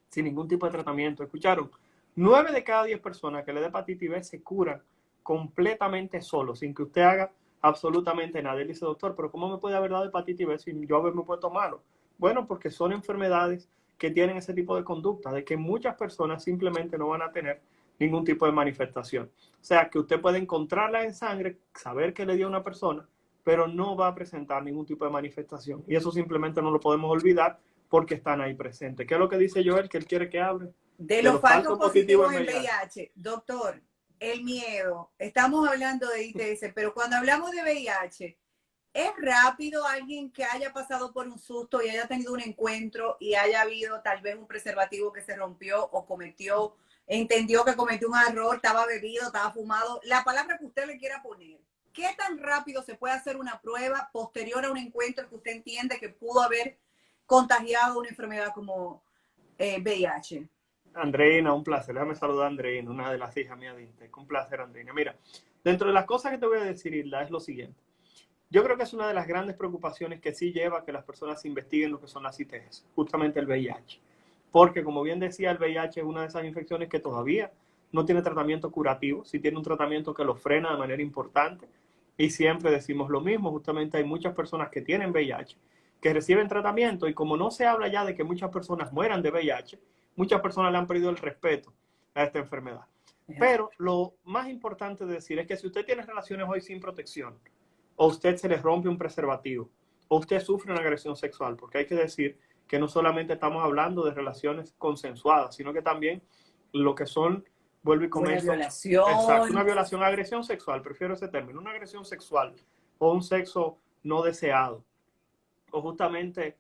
sin ningún tipo de tratamiento. ¿Escucharon? 9 de cada 10 personas que le da hepatitis B se curan completamente solos, sin que usted haga absolutamente nada. Él dice, doctor, pero ¿cómo me puede haber dado hepatitis B sin yo haberme puesto malo? Bueno, porque son enfermedades que tienen ese tipo de conducta, de que muchas personas simplemente no van a tener ningún tipo de manifestación. O sea, que usted puede encontrarla en sangre, saber que le dio a una persona, pero no va a presentar ningún tipo de manifestación. Y eso simplemente no lo podemos olvidar porque están ahí presentes. ¿Qué es lo que dice Joel? Que él quiere que hable de los falsos positivos en VIH. VIH. Doctor, el miedo. Estamos hablando de ITS, pero cuando hablamos de VIH, ¿es rápido alguien que haya pasado por un susto y haya tenido un encuentro y haya habido tal vez un preservativo que se rompió o entendió que cometió un error, estaba bebido, estaba fumado? La palabra que usted le quiera poner. ¿Qué tan rápido se puede hacer una prueba posterior a un encuentro que usted entiende que pudo haber contagiado una enfermedad como VIH? Andreina, un placer. Déjame saludar a Andreina, una de las hijas mías de Intec. Un placer, Andreina. Mira, dentro de las cosas que te voy a decir, Hilda, es lo siguiente. Yo creo que es una de las grandes preocupaciones que sí lleva a que las personas investiguen lo que son las ITS, justamente el VIH. Porque, como bien decía, el VIH es una de esas infecciones que todavía no tiene tratamiento curativo, sí tiene un tratamiento que lo frena de manera importante. Y siempre decimos lo mismo, justamente hay muchas personas que tienen VIH, que reciben tratamiento, y como no se habla ya de que muchas personas mueran de VIH, muchas personas le han perdido el respeto a esta enfermedad. Pero lo más importante de decir es que si usted tiene relaciones hoy sin protección, o usted se le rompe un preservativo, o usted sufre una agresión sexual, porque hay que decir que no solamente estamos hablando de relaciones consensuadas, sino que también lo que son, vuelvo y comento, una violación. Exacto, una violación, agresión sexual, prefiero ese término, una agresión sexual o un sexo no deseado, o justamente,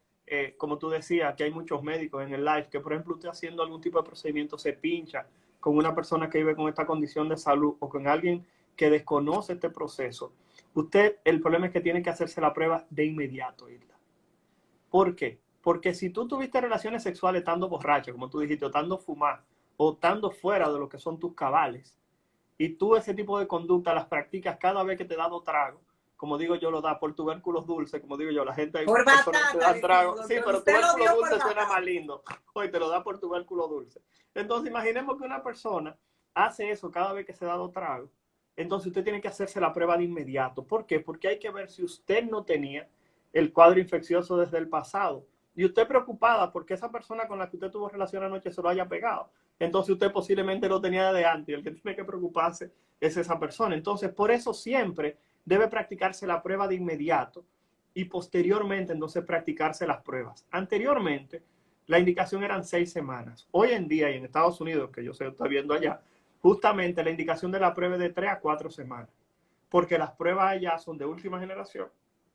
como tú decías, que hay muchos médicos en el live, que por ejemplo usted haciendo algún tipo de procedimiento se pincha con una persona que vive con esta condición de salud o con alguien que desconoce este proceso. Usted, el problema es que tiene que hacerse la prueba de inmediato, Hilda. ¿Por qué? Porque si tú tuviste relaciones sexuales estando borracho, como tú dijiste, o estando fumado, o estando fuera de lo que son tus cabales, y tú ese tipo de conducta las practicas cada vez que te da dos tragos, como digo yo, lo da por tubérculos dulces, como digo yo, la gente hay por personas que te dan trago. Sí, pero tubérculo dulce suena más lindo. Hoy te lo da por tubérculo dulce. Entonces, imaginemos que una persona hace eso cada vez que se da dos tragos. Entonces, usted tiene que hacerse la prueba de inmediato. ¿Por qué? Porque hay que ver si usted no tenía el cuadro infeccioso desde el pasado. Y usted preocupada porque esa persona con la que usted tuvo relación anoche se lo haya pegado. Entonces usted posiblemente lo tenía de antes y el que tiene que preocuparse es esa persona. Entonces, por eso siempre debe practicarse la prueba de inmediato y posteriormente entonces practicarse las pruebas. Anteriormente, la indicación eran 6 semanas. Hoy en día, y en Estados Unidos, que yo sé, está viendo allá, justamente la indicación de la prueba es de 3 a 4 semanas. Porque las pruebas allá son de última generación.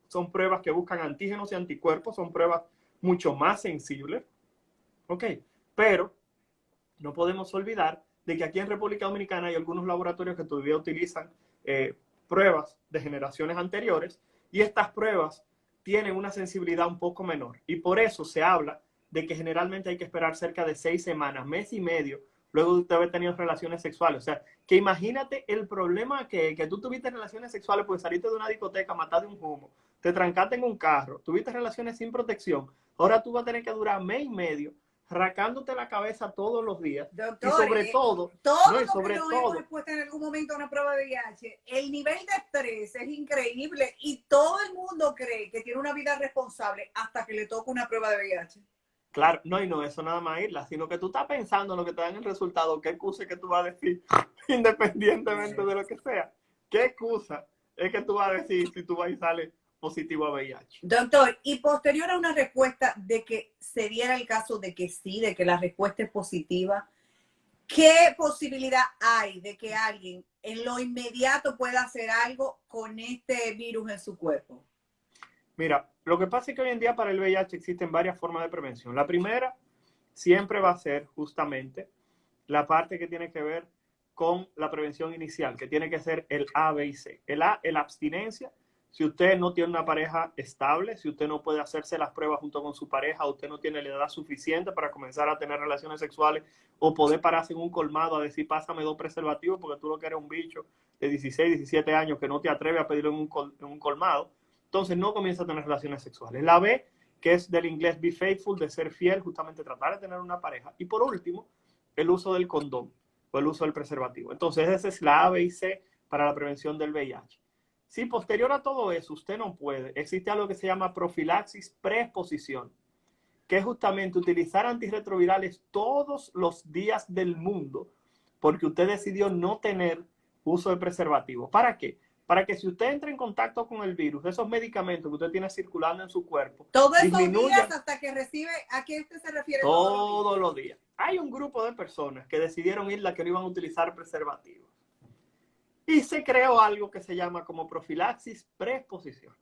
Son pruebas que buscan antígenos y anticuerpos, son pruebas mucho más sensibles. Ok, pero no podemos olvidar de que aquí en República Dominicana hay algunos laboratorios que todavía utilizan pruebas de generaciones anteriores, y estas pruebas tienen una sensibilidad un poco menor. Y por eso se habla de que generalmente hay que esperar cerca de 6 semanas, mes y medio, luego de usted haber tenido relaciones sexuales. O sea, que imagínate el problema que tú tuviste relaciones sexuales porque saliste de una discoteca, mataste un humo, te trancaste en un carro, tuviste relaciones sin protección. Ahora tú vas a tener que durar mes y medio racándote la cabeza todos los días. Doctor, y sobre todo, todo no, y lo sobre que nos todo, hemos expuesto en algún momento a una prueba de VIH, el nivel de estrés es increíble y todo el mundo cree que tiene una vida responsable hasta que le toca una prueba de VIH. Claro, no, y no eso nada más irla, sino que tú estás pensando en lo que te dan el resultado, qué excusa es que tú vas a decir, independientemente de lo que sea. ¿Qué excusa es que tú vas a decir si tú vas y sales positivo a VIH? Doctor, y posterior a una respuesta de que se diera el caso de que sí, de que la respuesta es positiva, ¿qué posibilidad hay de que alguien en lo inmediato pueda hacer algo con este virus en su cuerpo? Mira, lo que pasa es que hoy en día para el VIH existen varias formas de prevención. La primera siempre va a ser justamente la parte que tiene que ver con la prevención inicial, que tiene que ser el A, B y C. El A, la abstinencia. Si usted no tiene una pareja estable, si usted no puede hacerse las pruebas junto con su pareja, usted no tiene la edad suficiente para comenzar a tener relaciones sexuales o poder pararse en un colmado a decir, pásame 2 preservativos porque tú lo que eres un bicho de 16, 17 años que no te atreve a pedirlo en un colmado, entonces no comienza a tener relaciones sexuales. La B, que es del inglés be faithful, de ser fiel, justamente tratar de tener una pareja. Y por último, el uso del condón o el uso del preservativo. Entonces, esa es la A, B y C para la prevención del VIH. Si posterior a todo eso usted no puede, existe algo que se llama profilaxis preexposición, que es justamente utilizar antirretrovirales todos los días del mundo porque usted decidió no tener uso de preservativo. ¿Para qué? Para que si usted entra en contacto con el virus, esos medicamentos que usted tiene circulando en su cuerpo, Todos esos disminuyan días hasta que recibe, ¿a qué usted se refiere todos los días. Hay un grupo de personas que decidieron ir la que no iban a utilizar preservativos. Y se creó algo que se llama como profilaxis preexposición.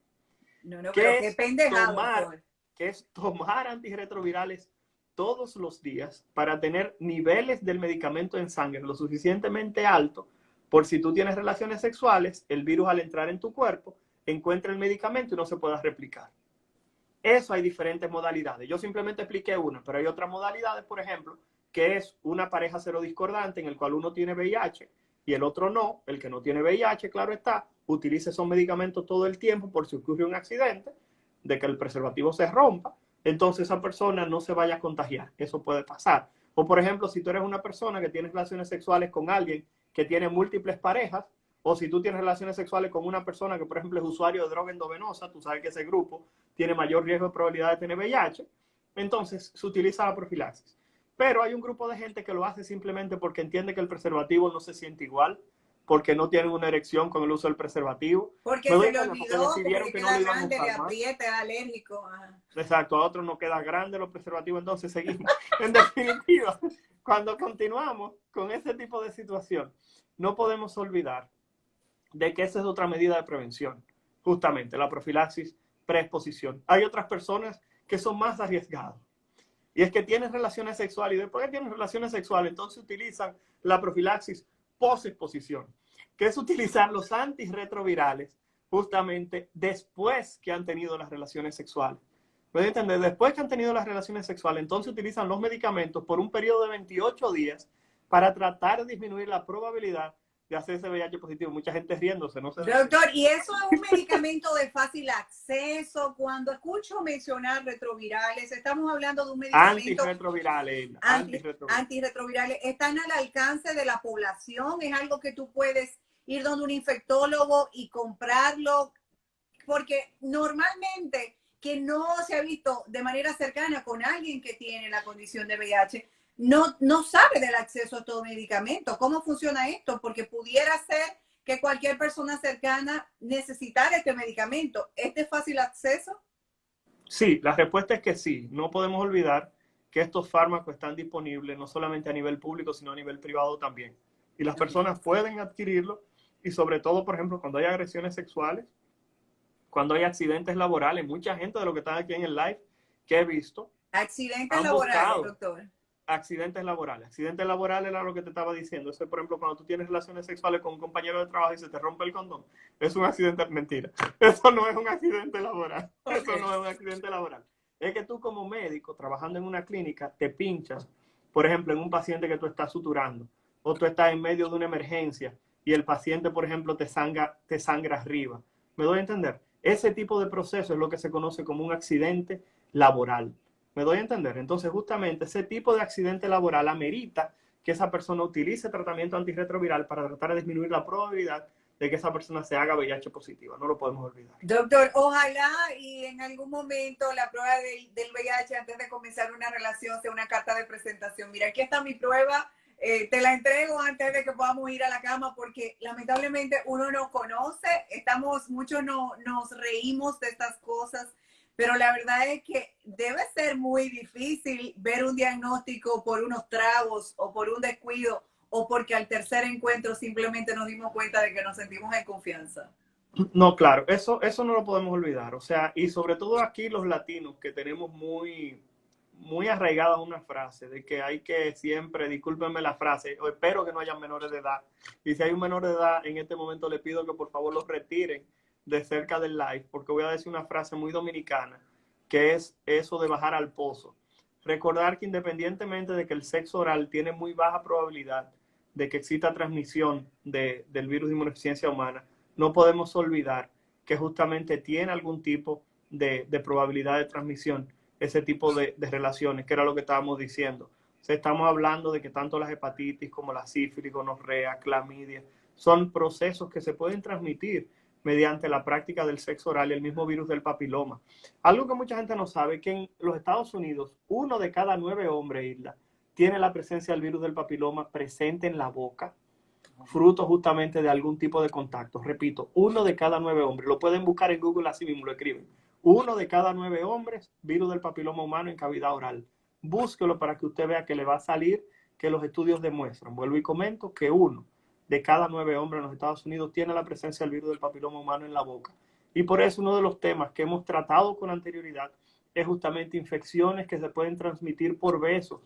No, pero qué pendejado. Que es tomar antirretrovirales todos los días para tener niveles del medicamento en sangre lo suficientemente alto por si tú tienes relaciones sexuales, el virus al entrar en tu cuerpo encuentra el medicamento y no se pueda replicar. Eso hay diferentes modalidades. Yo simplemente expliqué una, pero hay otras modalidades, por ejemplo, que es una pareja serodiscordante en el cual uno tiene VIH y el otro no. El que no tiene VIH, claro está, utiliza esos medicamentos todo el tiempo por si ocurre un accidente, de que el preservativo se rompa, entonces esa persona no se vaya a contagiar. Eso puede pasar. O por ejemplo, si tú eres una persona que tiene relaciones sexuales con alguien que tiene múltiples parejas, o si tú tienes relaciones sexuales con una persona que, por ejemplo, es usuario de droga endovenosa, tú sabes que ese grupo tiene mayor riesgo de probabilidad de tener VIH, entonces se utiliza la profilaxis. Pero hay un grupo de gente que lo hace simplemente porque entiende que el preservativo no se siente igual, porque no tienen una erección con el uso del preservativo. Porque se le olvidó, porque decidieron que no lo iban a usar le aprieta, es alérgico. Ajá. Exacto, a otros no queda grande los preservativos, entonces seguimos. En definitiva, cuando continuamos con ese tipo de situación, no podemos olvidar de que esa es otra medida de prevención, justamente la profilaxis preexposición. Hay otras personas que son más arriesgadas. Y es que tienen relaciones sexuales y después que tienen relaciones sexuales, entonces utilizan la profilaxis posexposición, que es utilizar los antirretrovirales justamente después que han tenido las relaciones sexuales. ¿Pueden entender? Después que han tenido las relaciones sexuales, entonces utilizan los medicamentos por un periodo de 28 días para tratar de disminuir la probabilidad de hacerse VIH positivo. Mucha gente riéndose, no sé. Doctor, ¿y eso es un medicamento de fácil acceso? Cuando escucho mencionar retrovirales, estamos hablando de un medicamento... Antirretrovirales. ¿Están al alcance de la población? ¿Es algo que tú puedes ir donde un infectólogo y comprarlo? Porque normalmente que no se ha visto de manera cercana con alguien que tiene la condición de VIH, no sabe del acceso a todo medicamento. ¿Cómo funciona esto? Porque pudiera ser que cualquier persona cercana necesitara este medicamento. ¿Es de fácil acceso? Sí, la respuesta es que sí. No podemos olvidar que estos fármacos están disponibles no solamente a nivel público, sino a nivel privado también. Y las personas pueden adquirirlo y sobre todo, por ejemplo, cuando hay agresiones sexuales, cuando hay accidentes laborales, mucha gente de los que están aquí en el live que he visto. Accidentes laborales, doctor. Accidentes laborales. Accidentes laborales era lo que te estaba diciendo. Eso, por ejemplo, cuando tú tienes relaciones sexuales con un compañero de trabajo y se te rompe el condón, es un accidente, mentira. Eso no es un accidente laboral. Okay. Eso no es un accidente laboral. Es que tú como médico, trabajando en una clínica, te pinchas, por ejemplo, en un paciente que tú estás suturando, o tú estás en medio de una emergencia y el paciente, por ejemplo, te sangra arriba. ¿Me doy a entender? Ese tipo de proceso es lo que se conoce como un accidente laboral. ¿Me doy a entender? Entonces, justamente ese tipo de accidente laboral amerita que esa persona utilice tratamiento antirretroviral para tratar de disminuir la probabilidad de que esa persona se haga VIH positiva. No lo podemos olvidar. Doctor, ojalá y en algún momento la prueba del VIH antes de comenzar una relación sea una carta de presentación. Mira, aquí está mi prueba, te la entrego antes de que podamos ir a la cama porque lamentablemente uno no conoce, muchos nos reímos de estas cosas, pero la verdad es que debe ser muy difícil ver un diagnóstico por unos tragos o por un descuido o porque al tercer encuentro simplemente nos dimos cuenta de que nos sentimos en confianza. No, claro, eso no lo podemos olvidar. O sea, y sobre todo aquí los latinos que tenemos muy arraigada una frase de que hay que siempre, discúlpenme la frase, o espero que no haya menores de edad. Y si hay un menor de edad, en este momento le pido que por favor los retiren de cerca del live, porque voy a decir una frase muy dominicana, que es eso de bajar al pozo. Recordar que independientemente de que el sexo oral tiene muy baja probabilidad de que exista transmisión del virus de inmunodeficiencia humana, no podemos olvidar que justamente tiene algún tipo de probabilidad de transmisión ese tipo de relaciones, que era lo que estábamos diciendo. O sea, estamos hablando de que tanto las hepatitis como la sífilis, gonorrea, clamidia, son procesos que se pueden transmitir mediante la práctica del sexo oral y el mismo virus del papiloma. Algo que mucha gente no sabe es que en los Estados Unidos, 1 de cada 9 hombres, Isla, tiene la presencia del virus del papiloma presente en la boca, fruto justamente de algún tipo de contacto. Repito, 1 de cada 9 hombres. Lo pueden buscar en Google, así mismo lo escriben. 1 de cada 9 hombres, virus del papiloma humano en cavidad oral. Búsquelo para que usted vea que le va a salir, que los estudios demuestran. Vuelvo y comento que 1 de cada 9 hombres en los Estados Unidos tiene la presencia del virus del papiloma humano en la boca. Y por eso uno de los temas que hemos tratado con anterioridad es justamente infecciones que se pueden transmitir por besos,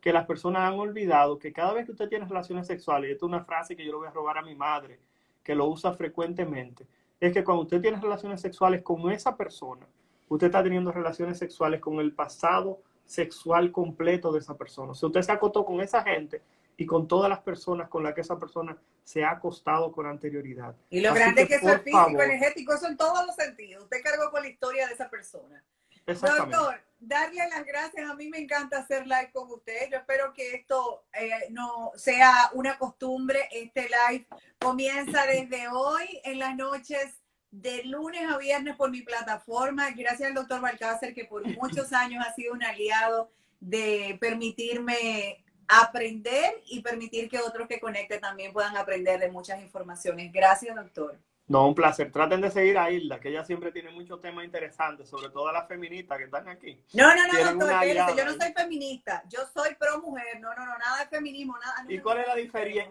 que las personas han olvidado que cada vez que usted tiene relaciones sexuales, y esto es una frase que yo le voy a robar a mi madre, que lo usa frecuentemente, es que cuando usted tiene relaciones sexuales con esa persona, usted está teniendo relaciones sexuales con el pasado sexual completo de esa persona. O sea, usted se acostó con esa gente y con todas las personas con las que esa persona se ha acostado con anterioridad. Y lo Así grande que eso es físico, favor, energético, eso en todos los sentidos. Usted cargó con la historia de esa persona. Doctor, darle las gracias. A mí me encanta hacer live con usted. Yo espero que esto no sea una costumbre. Este live comienza desde hoy en las noches de lunes a viernes por mi plataforma. Gracias al doctor Balcácer, que por muchos años ha sido un aliado de permitirme aprender y permitir que otros que conecten también puedan aprender de muchas informaciones. Gracias, doctor. No, un placer. Traten de seguir a Hilda, que ella siempre tiene muchos temas interesantes, sobre todo a las feministas que están aquí. No, doctor, espérese, yo no soy feminista, yo soy pro mujer, no, nada de feminismo, nada. ¿Y cuál es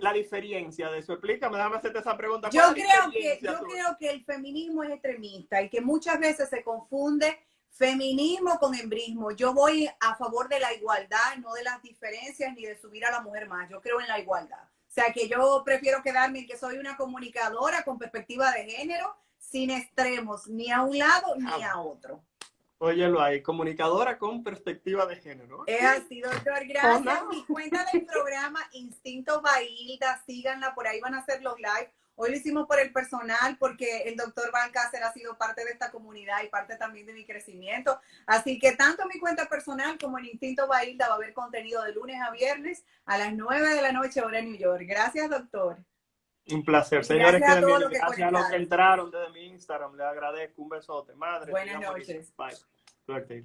la diferencia de eso? Explícame, déjame hacerte esa pregunta. Yo creo que el feminismo es extremista y que muchas veces se confunde feminismo con embrismo. Yo voy a favor de la igualdad, no de las diferencias ni de subir a la mujer más. Yo creo en la igualdad. O sea, que yo prefiero quedarme en que soy una comunicadora con perspectiva de género, sin extremos, ni a un lado ni a otro. Óyelo ahí, comunicadora con perspectiva de género. Es así, doctor. Gracias. Mi cuenta del programa Instinto Bailda, síganla, por ahí van a hacer los live. Hoy lo hicimos por el personal porque el doctor Balcácer ha sido parte de esta comunidad y parte también de mi crecimiento. Así que tanto en mi cuenta personal como en Instinto Bailda va a haber contenido de lunes a viernes a las 9 de la noche hora en New York. Gracias, doctor. Un placer. Señores, gracias a los que entraron desde mi Instagram. Les agradezco. Un besote. Madre. Buenas noches. Bye. Suerte.